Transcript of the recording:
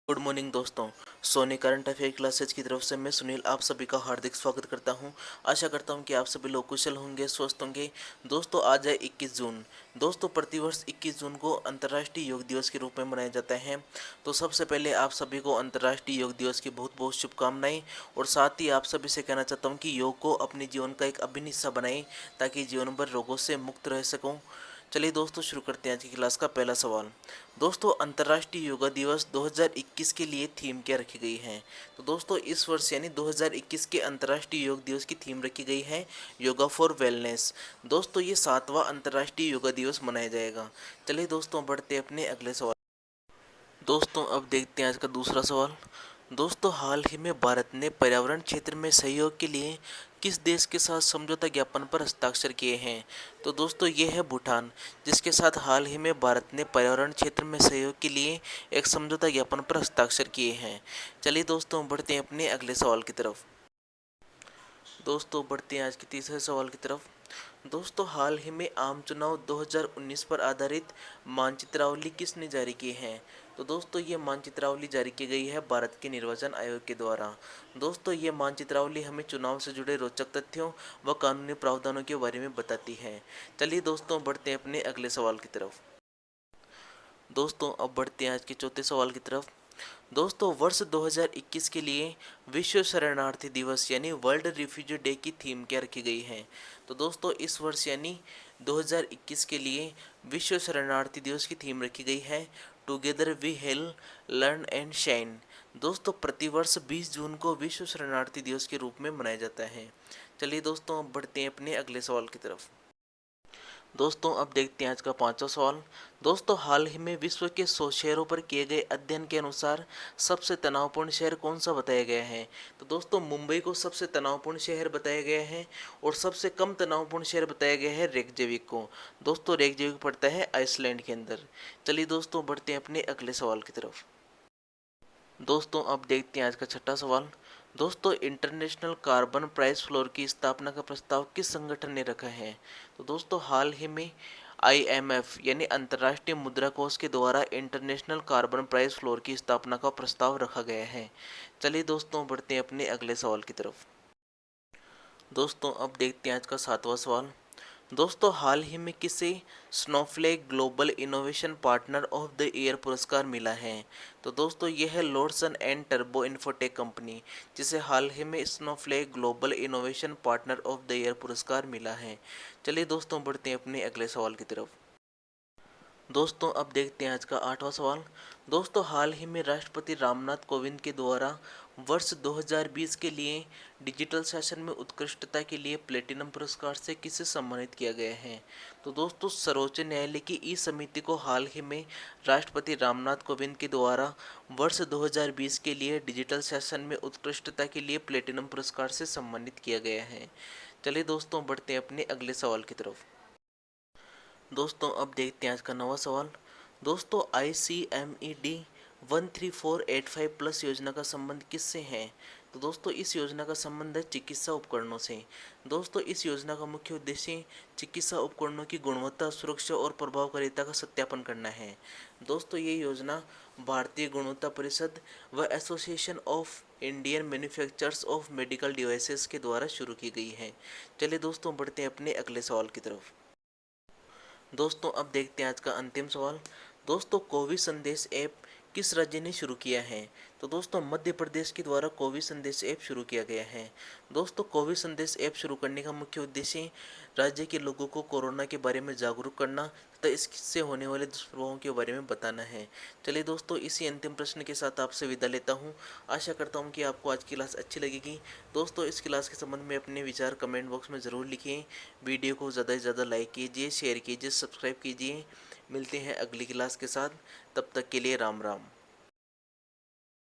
Good morning दोस्तों। Soni current affair classes की तरफ से मैं सुनील आप सभी का हार्दिक स्वागत करता हूं। आशा करता हूं कि आप सभी लोग कुशल होंगे, स्वस्थ होंगे। दोस्तों आज है 21 जून। दोस्तों प्रतिवर्ष 21 जून को अंतर्राष्ट्रीय योग दिवस के रूप में मनाया जाता है। तो सबसे पहले आप सभी को अंतर्राष्ट्रीय योग दिवस की बहुत बहुत शुभकामनाएं। और साथ ही आप सभी से कहना चाहता हूँ कि योग को अपने जीवन का एक अभिन्न हिस्सा बनाएं ताकि जीवन भर रोगों से मुक्त रह सकूँ। चलिए दोस्तों शुरू करते हैं आज की क्लास का पहला सवाल। दोस्तों अंतर्राष्ट्रीय योगा दिवस 2021 के लिए थीम क्या रखी गई है? तो दोस्तों इस वर्ष यानी 2021 के अंतर्राष्ट्रीय योग दिवस की थीम रखी गई है योगा फॉर वेलनेस। दोस्तों ये 7वां अंतर्राष्ट्रीय योगा दिवस मनाया जाएगा। चलिए दोस्तों बढ़ते अपने अगले सवाल। दोस्तों अब देखते हैं आज का दूसरा सवाल। दोस्तों हाल ही में भारत ने पर्यावरण क्षेत्र में सहयोग के लिए किस देश के साथ समझौता ज्ञापन पर हस्ताक्षर किए हैं? तो दोस्तों ये है भूटान, जिसके साथ हाल ही में भारत ने पर्यावरण क्षेत्र में सहयोग के लिए एक समझौता ज्ञापन पर हस्ताक्षर किए हैं। चलिए दोस्तों बढ़ते हैं अपने अगले सवाल की तरफ। दोस्तों बढ़ते हैं आज के तीसरे सवाल की तरफ। दोस्तों हाल ही में आम चुनाव 2019 पर आधारित मानचित्रावली किसने जारी की है? तो दोस्तों ये मानचित्रावली जारी की गई है भारत के निर्वाचन आयोग के द्वारा। दोस्तों ये मानचित्रावली हमें चुनाव से जुड़े रोचक तथ्यों व कानूनी प्रावधानों के बारे में बताती है। चलिए दोस्तों बढ़ते हैं अपने अगले सवाल की तरफ। दोस्तों अब बढ़ते हैं आज के चौथे सवाल की तरफ। दोस्तों वर्ष 2021 के लिए विश्व शरणार्थी दिवस यानी वर्ल्ड रिफ्यूजी डे की थीम क्या रखी गई है? तो दोस्तों इस वर्ष यानी 2021 के लिए विश्व शरणार्थी दिवस की थीम रखी गई है together we heal learn and shine. दोस्तों प्रतिवर्ष 20 जून को विश्व शरणार्थी दिवस के रूप में मनाया जाता है। चलिए दोस्तों अब बढ़ते हैं अपने अगले सवाल की तरफ। दोस्तों अब देखते हैं आज का पांचवा सवाल। दोस्तों हाल ही में विश्व के 100 शहरों पर किए गए अध्ययन के अनुसार सबसे तनावपूर्ण शहर कौन सा बताया गया है? तो दोस्तों मुंबई को सबसे तनावपूर्ण शहर बताया गया है और सबसे कम तनावपूर्ण शहर बताया गया है रेकजेविक को। दोस्तों रेकजेविक पड़ता है आइसलैंड के अंदर। चलिए दोस्तों बढ़ते हैं अपने अगले सवाल की तरफ। दोस्तों अब देखते हैं आज का छठा सवाल। दोस्तों इंटरनेशनल कार्बन प्राइस फ्लोर की स्थापना का प्रस्ताव किस संगठन ने रखा है? तो दोस्तों हाल ही में IMF यानी अंतर्राष्ट्रीय मुद्रा कोष के द्वारा इंटरनेशनल कार्बन प्राइस फ्लोर की स्थापना का प्रस्ताव रखा गया है। चलिए दोस्तों बढ़ते हैं अपने अगले सवाल की तरफ। दोस्तों अब देखते हैं आज का सातवां सवाल। दोस्तों हाल ही में किसे Snowflake global innovation partner of the year पुरस्कार मिला है? तो दोस्तों यह है Larsen and turbo infotech company, जिसे हाल ही में Snowflake global innovation partner of the year पुरस्कार मिला है। चलिए दोस्तों बढ़ते हैं अपने अगले सवाल की तरफ। दोस्तों अब देखते हैं आज का आठवां सवाल। दोस्तों हाल ही में राष्ट्रपति रामनाथ कोविंद के द्वारा वर्ष 2020 के लिए डिजिटल शासन में उत्कृष्टता के लिए प्लेटिनम पुरस्कार से किसे सम्मानित किया गया है? तो दोस्तों सर्वोच्च न्यायालय की ई समिति को हाल ही में राष्ट्रपति रामनाथ कोविंद के द्वारा वर्ष 2020 के लिए डिजिटल शासन में उत्कृष्टता के लिए प्लेटिनम पुरस्कार से सम्मानित किया गया है। चलिए दोस्तों बढ़ते हैं अपने अगले सवाल की तरफ। दोस्तों अब देखते हैं आज का नवा सवाल। दोस्तों ICMED 13485 प्लस योजना का संबंध किससे है? तो दोस्तों इस योजना का संबंध है चिकित्सा उपकरणों से। दोस्तों इस योजना का मुख्य उद्देश्य चिकित्सा उपकरणों की गुणवत्ता, सुरक्षा और प्रभावकारिता का सत्यापन करना है। दोस्तों ये योजना भारतीय गुणवत्ता परिषद व association of Indian manufacturers of medical devices के द्वारा शुरू की गई है। चलिए दोस्तों बढ़ते हैं अपने अगले सवाल की तरफ। दोस्तों अब देखते हैं आज का अंतिम सवाल। दोस्तों कोवी संदेश ऐप किस राज्य ने शुरू किया है? तो दोस्तों मध्य प्रदेश के द्वारा कोवी संदेश ऐप शुरू किया गया है। दोस्तों कोवी संदेश ऐप शुरू करने का मुख्य उद्देश्य राज्य के लोगों को कोरोना के बारे में जागरूक करना तथा इससे होने वाले दुष्प्रभावों के बारे में बताना है। चलिए दोस्तों इसी अंतिम प्रश्न के साथ आपसे विदा लेता हूँ। आशा करता हूँ कि आपको आज की क्लास अच्छी लगेगी। दोस्तों इस क्लास के संबंध में अपने विचार कमेंट बॉक्स में ज़रूर लिखिए। वीडियो को ज़्यादा से ज़्यादा लाइक कीजिए, शेयर कीजिए, सब्सक्राइब कीजिए। मिलते हैं अगली क्लास के साथ। तब तक के लिए राम राम।